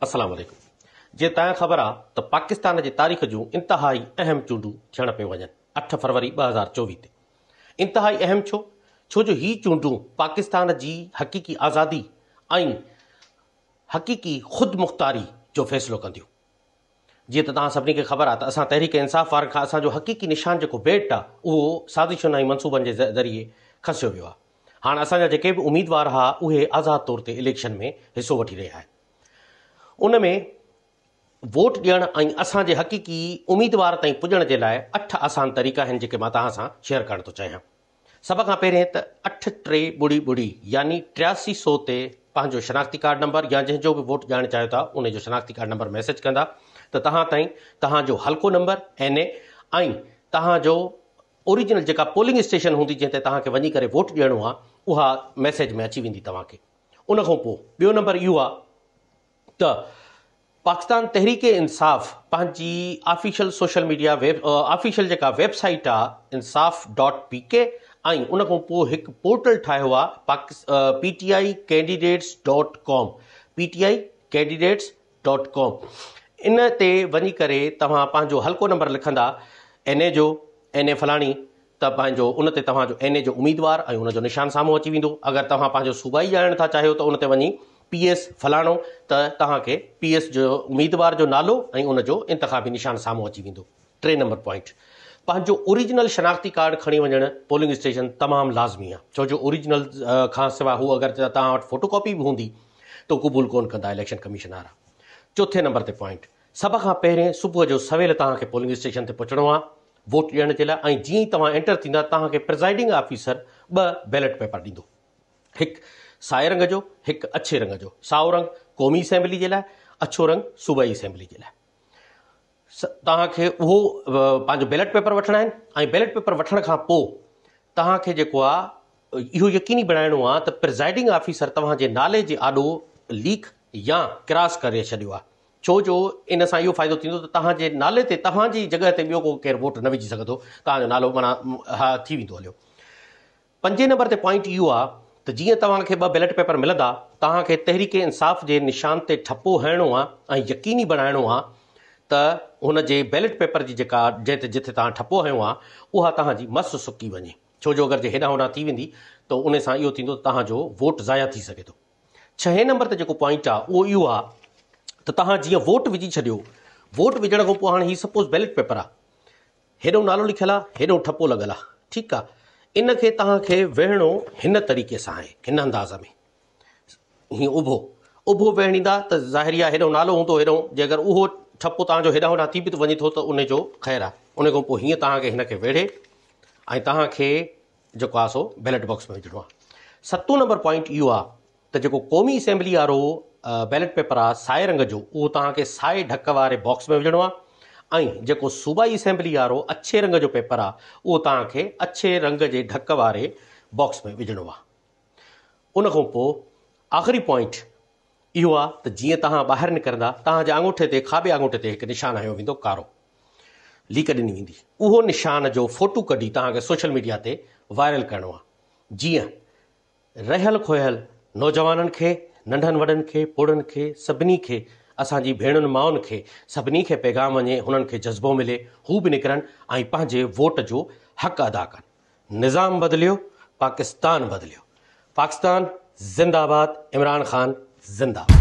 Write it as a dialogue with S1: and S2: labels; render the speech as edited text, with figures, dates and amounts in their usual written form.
S1: अस्सलाम वालेकुम। जे तव्हां ख़बर आहे त पाकिस्तान जे तारीख़ जूं इंतिहाई अहम चूंडूं थियण पियूं वञनि 8 फरवरी 2024 ते। इंतिहाई अहम छो जो ही चूंडूं पाकिस्तान जी हक़ीक़ी आज़ादी ऐं हक़ीक़ी ख़ुदि मुख़्तारी जो फ़ैसिलो कंदियूं। जीअं त तव्हां सभिनी खे ख़बर आहे त असां तहरीक इंसाफ़ वारनि खां असांजो हक़ीक़ी निशान जेको बेट आहे उहो साज़िशुनि ऐं मनसूबनि जे ज़रिए खसियो वियो आहे। हाणे असांजा जेके बि उम्मीदवार हुआ उहे आज़ाद तौर ते इलेक्शन में हिसो वठी रहिया आहिनि। उन में वोट ॾियण ऐं असांजे हक़ीक़ी उम्मीदवार ताईं पुॼण जे लाइ 8 आसान तरीक़ा आहिनि जेके मां तव्हां सां शेयर करणु थो चाहियां। सभ खां पहिरें त 8300 यानी 8300 ते पंहिंजो शनाख़्ती कार्ड नंबर या जंहिंजो बि वोट ॾियणु चाहियो था उन जो शनाख़्ती कार्ड नंबर मैसेज कंदा त तव्हां ताईं तव्हांजो हल्को नंबर NA ऐं तव्हांजो ओरिजिनल जेका पोलिंग स्टेशन हूंदी जंहिं ते तव्हांखे वञी करे वोट ॾियणो आहे उहा मैसेज में अची वेंदी तव्हांखे। उन खां पोइ ॿियो नंबर इहो आहे त पाकिस्तान तहरीक इंसाफ़ पंहिंजी ऑफिशियल सोशल मीडिया ऑफिशियल जेका वेबसाइट आहे insaf.pk ऐं उन खां पोइ हिकु पोर्टल ठाहियो आहे PTIcandidates.com PTIcandidates.com। इन ते वञी करे तव्हां पंहिंजो हल्को नंबर लिखंदा NA जो NA फलाणी त पंहिंजो उन ते तव्हांजो NA जो उम्मीदवार ऐं उनजो निशान साम्हूं अची वेंदो। अगरि तव्हां पंहिंजो सूबाई ॼाणणु था चाहियो त उन ते वञी PS फलाणो त तव्हांखे PS जो उम्मीदवार जो नालो ऐं उनजो इंतिख़ाबी निशान साम्हूं अची वेंदो। 3 नंबर पॉइंट पंहिंजो ओरिजिनल शनाख़्ती कार्ड खणी वञणु पोलिंग स्टेशन तमामु लाज़मी आहे छो जो ओरिजिनल खां सवाइ हू अगरि तव्हां वटि फोटोकॉपी बि हूंदी त क़बूल कोन कंदा इलेक्शन कमीशन वारा। 4 नंबर ते पॉइंट सभ खां पहिरें सुबुह जो सवेल तव्हांखे पोलिंग स्टेशन ते पहुचणो आहे वोट ॾियण जे लाइ ऐं जीअं ई तव्हां एंटर थींदा तव्हांखे प्रिज़ाइडिंग ऑफिसर 2 बैलेट पेपर ॾींदो, हिकु साए रंग जो हिकु अछे रंग जो। साओ रंग क़ौमी असेंबली जे लाइ, अछो रंग सूबाई असेंबली जे लाइ। तव्हांखे उहो पंहिंजो बैलेट पेपर वठणा आहिनि ऐं बैलेट पेपर वठण खां पोइ तव्हांखे जेको आहे इहो यकीनी बणाइणो आहे त प्रिज़ाइडिंग ऑफिसर तव्हांजे नाले जे आॾो लीक या क्रॉस करे छॾियो आहे छो जो इन सां इहो फ़ाइदो थींदो त तव्हांजे नाले ते तव्हांजी जॻह ते ॿियो को केरु वोट न विझी सघंदो, तव्हांजो नालो माना हा थी वेंदो हलियो। 5 नंबर ते पॉइंट इहो आहे त जीअं तव्हांखे 2 बैलेट पेपर मिलंदा तव्हांखे तहरीक इंसाफ़ जे निशान ते ठपो हणणो आहे ऐं यकीनी बणाइणो आहे त हुन जे बैलेट पेपर जी जेका जिथे तव्हां ठपो हयो आहे उहा तव्हांजी मस सुकी वञे छो जो अगरि जे हेॾां होॾां थी वेंदी त उन सां इहो थींदो त तव्हांजो वोट ज़ाया थी सघे थो। 6 नंबर ते जेको पॉइंट आहे उहो इहो आहे त तव्हां जीअं वोट विझी छॾियो, वोट विझण खां पोइ हाणे हीअ सपोज़ बैलेट पेपर आहे, हेॾो नालो लिखियलु आहे हेॾो ठपो लॻल आहे, ठीकु आहे, इन खे तव्हांखे वेहणो हिन तरीक़े सां आहे, हिन अंदाज़ में हीअं उभो वेहणींदा त ज़ाहिरी आहे हेॾो नालो हूंदो हेॾो जे अगरि उहो ठपो तव्हांजो हेॾां होॾां थी बि वञे थो त उनजो ख़ैरु आहे। उन खां पोइ हीअं तव्हांखे हिन खे वेढ़े ऐं तव्हांखे जेको आहे सो बैलेट बॉक्स में विझणो आहे। 7 नंबर पॉइंट इहो आहे त जेको क़ौमी असेंबली वारो बैलेट पेपर आहे साए रंग जो उहो तव्हांखे साए ढक वारे बॉक्स में विझणो आहे ऐं जेको सूबाई असेंबली वारो अछे रंग जो पेपर आहे उहो तव्हांखे अछे रंग जे ढक वारे बॉक्स में विझणो आहे। उन खां पोइ आख़िरी पॉइंट इहो आहे त जीअं तव्हां ॿाहिरि निकिरंदा तव्हांजे आङूठे ते खाॿे आङूठे ते हिकु निशान हयो वेंदो कारो, लीक ॾिनी वेंदी, उहो निशान जो फ़ोटो कढी तव्हांखे सोशल मीडिया ते वायरल करिणो आहे जीअं रहियल खोयल नौजवाननि खे नंढनि वॾनि खे पोड़नि खे सभिनी खे असांजी भेणुनि माउनि खे सभिनी खे पैगाम वञे हुननि खे जज़्बो मिले हू बि निकिरनि ऐं पंहिंजे वोट जो हक़ अदा कनि। निज़ाम बदिलियो पाकिस्तान बदिलियो, पाकिस्तान ज़िंदाबाद, इमरान ख़ान ज़िंदाबाद।